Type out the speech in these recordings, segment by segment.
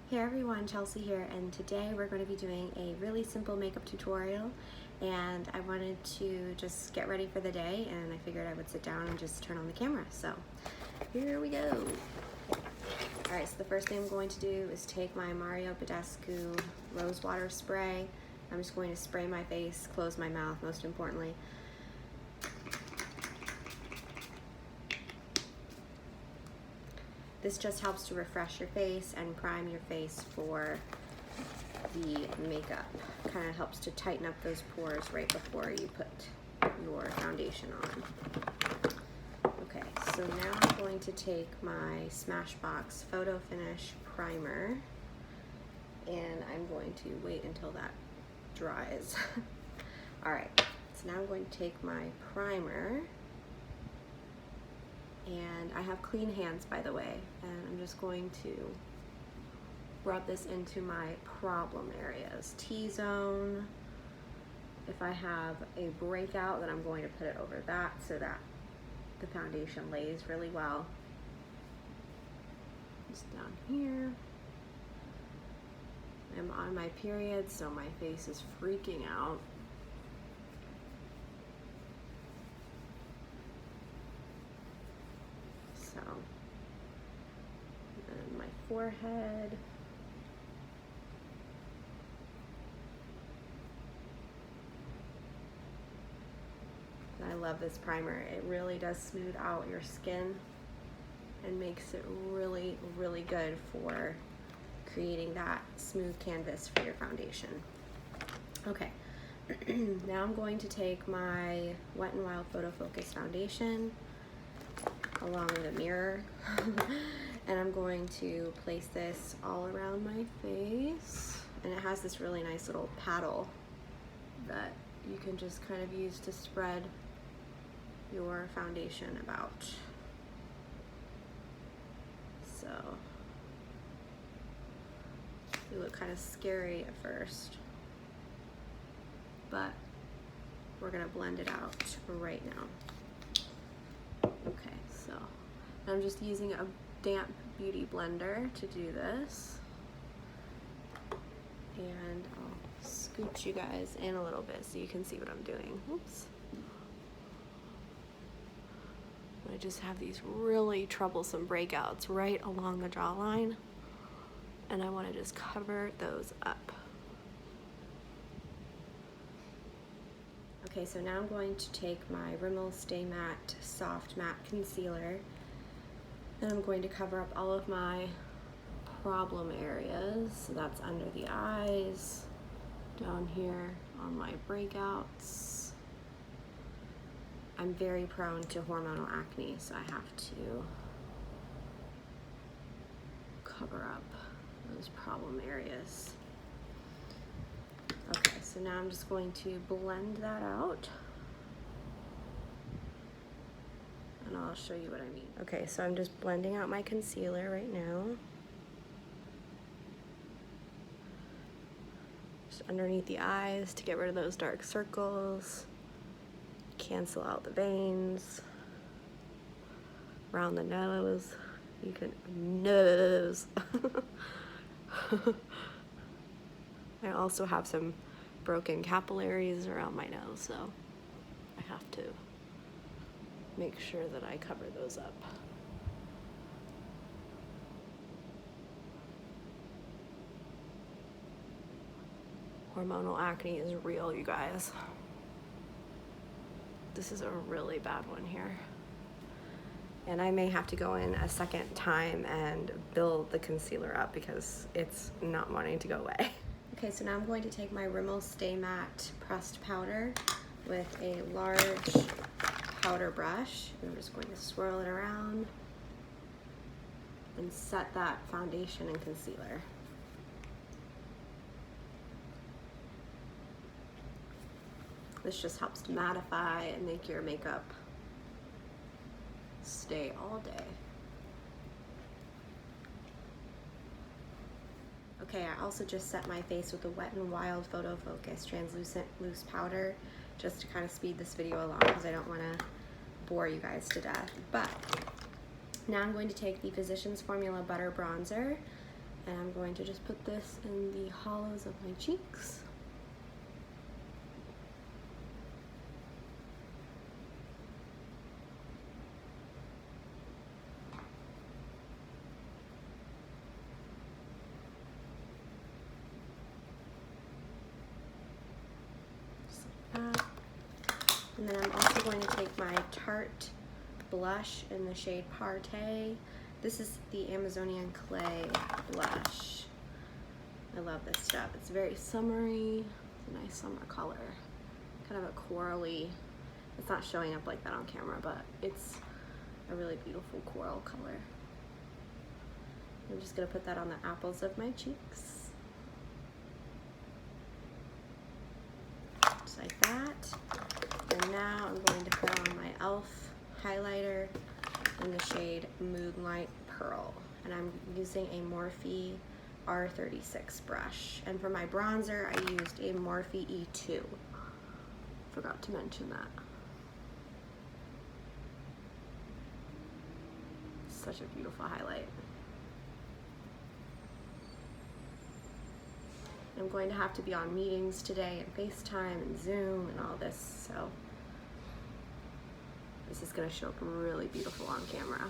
Hey everyone, Chelsea here, and today we're going to be doing a really simple makeup tutorial, and I wanted to just get ready for the day, and I figured I would sit down and just turn on the camera. So here we go. Alright, so the first thing I'm going to do is take my Mario Badescu Rose Water Spray. I'm just going to spray my face, close my mouth most importantly. This just helps to refresh your face and prime your face for the makeup. Kind of helps to tighten up those pores right before you put your foundation on. Okay, so now I'm going to take my Smashbox Photo Finish Primer, and I'm going to wait until that dries. Alright, so now I'm going to take my primer. And I have clean hands, by the way, and I'm just going to rub this into my problem areas. T-zone. If I have a breakout, then I'm going to put it over that so that the foundation lays really well. Just down here. I'm on my period, so my face is freaking out. And my forehead. And I love this primer. It really does smooth out your skin and makes it really, really good for creating that smooth canvas for your foundation. Okay, now I'm going to take my Wet n Wild Photo Focus foundation along with a mirror and I'm going to place this all around my face, and it has this really nice little paddle that you can just kind of use to spread your foundation about. So you look kind of scary at first, but we're gonna blend it out right now. Okay, so I'm just using a damp beauty blender to do this, and I'll scooch you guys in a little bit so you can see what I'm doing. Oops. I just have these really troublesome breakouts right along the jawline, and I want to just cover those up. Okay, so now I'm going to take my Rimmel Stay Matte Soft Matte Concealer, and I'm going to cover up all of my problem areas. So that's under the eyes, down here on my breakouts. I'm very prone to hormonal acne, so I have to cover up those problem areas. Okay, so now I'm just going to blend that out, and I'll show you what I mean. Okay, so I'm just blending out my concealer right now. Just underneath the eyes to get rid of those dark circles, cancel out the veins, around the nose. You can nose. I also have some broken capillaries around my nose, so I have to make sure that I cover those up. Hormonal acne is real, you guys. This is a really bad one here. And I may have to go in a second time and build the concealer up because it's not wanting to go away. Okay, so now I'm going to take my Rimmel Stay Matte pressed powder with a large powder brush. I'm just going to swirl it around and set that foundation and concealer. This just helps to mattify and make your makeup stay all day. Okay, I also just set my face with the Wet n Wild Photo Focus Translucent Loose Powder just to kind of speed this video along because I don't want to bore you guys to death. But now I'm going to take the Physicians Formula Butter Bronzer And I'm going to just put this in the hollows of my cheeks. And then I'm also going to take my Tarte blush in the shade Partay. This is the Amazonian Clay blush. I love this stuff. It's very summery. It's a nice summer color. Kind of a corally. It's not showing up like that on camera, but it's a really beautiful coral color. I'm just gonna put that on the apples of my cheeks. Just like that. And now I'm going to put on my e.l.f. highlighter in the shade Moonlight Pearl. And I'm using a Morphe R36 brush. And for my bronzer, I used a Morphe E2. Forgot to mention that. Such a beautiful highlight. I'm going to have to be on meetings today and FaceTime and Zoom and all this, so this is going to show up really beautiful on camera.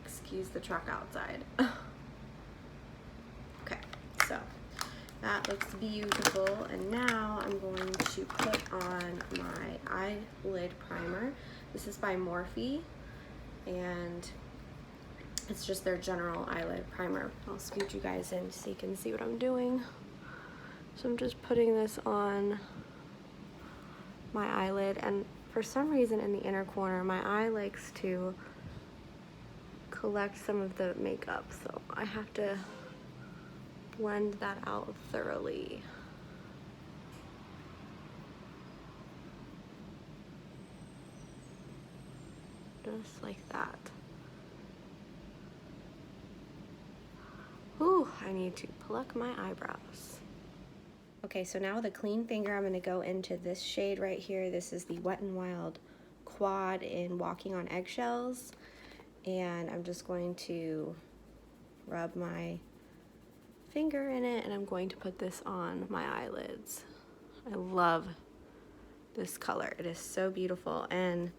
Excuse the truck outside. Okay, so that looks beautiful, and now I'm going to put on my eyelid primer. This is by Morphe, and it's just their general eyelid primer. I'll scoot you guys in so you can see what I'm doing. So I'm just putting this on my eyelid, and for some reason in the inner corner, my eye likes to collect some of the makeup, so I have to blend that out thoroughly. Just like that. Ooh, I need to pluck my eyebrows. Okay, so now with a clean finger, I'm gonna go into this shade right here. This is the Wet n Wild Quad in Walking on Eggshells. And I'm just going to rub my finger in it, and I'm going to put this on my eyelids. I love this color. It is so beautiful, and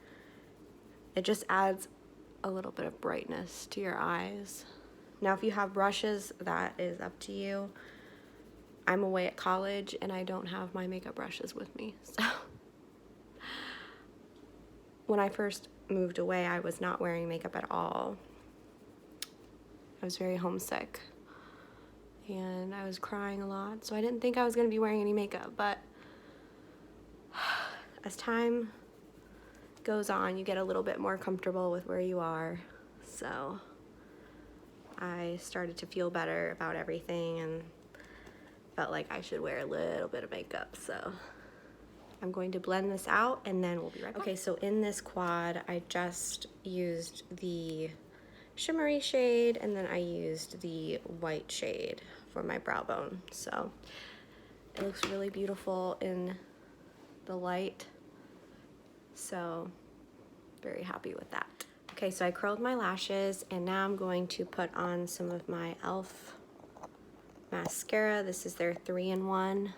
it just adds a little bit of brightness to your eyes. Now, if you have brushes, that is up to you. I'm away at college and I don't have my makeup brushes with me. So when I first moved away, I was not wearing makeup at all. I was very homesick and I was crying a lot, so I didn't think I was going to be wearing any makeup. But as time goes on, you get a little bit more comfortable with where you are. So I started to feel better about everything and felt like I should wear a little bit of makeup. So I'm going to blend this out and then we'll be right back. Okay, so in this quad, I just used the shimmery shade and then I used the white shade for my brow bone. So it looks really beautiful in the light. So very happy with that. Okay, so I curled my lashes and now I'm going to put on some of my e.l.f. mascara. This is their 3-in-1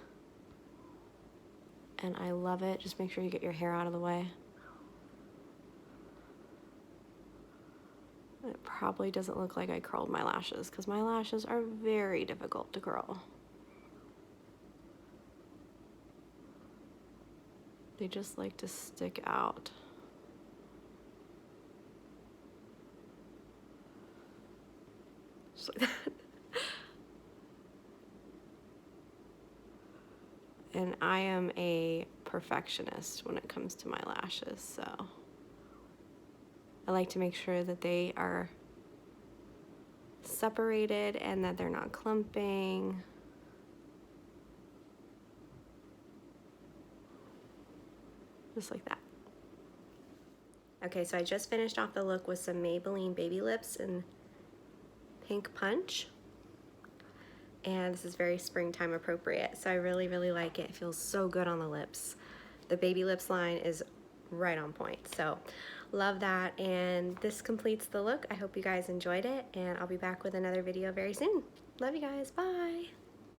and I love it. Just make sure you get your hair out of the way. It probably doesn't look like I curled my lashes because my lashes are very difficult to curl. They just like to stick out. Just like that. And I am a perfectionist when it comes to my lashes, so I like to make sure that they are separated and that they're not clumping. Just like that. Okay, so I just finished off the look with some Maybelline Baby Lips in Pink Punch. And this is very springtime appropriate, so I really, really like it. It feels so good on the lips. The Baby Lips line is right on point. So Love that, and this completes the look. I hope you guys enjoyed it, and I'll be back with another video very soon. Love you guys, bye.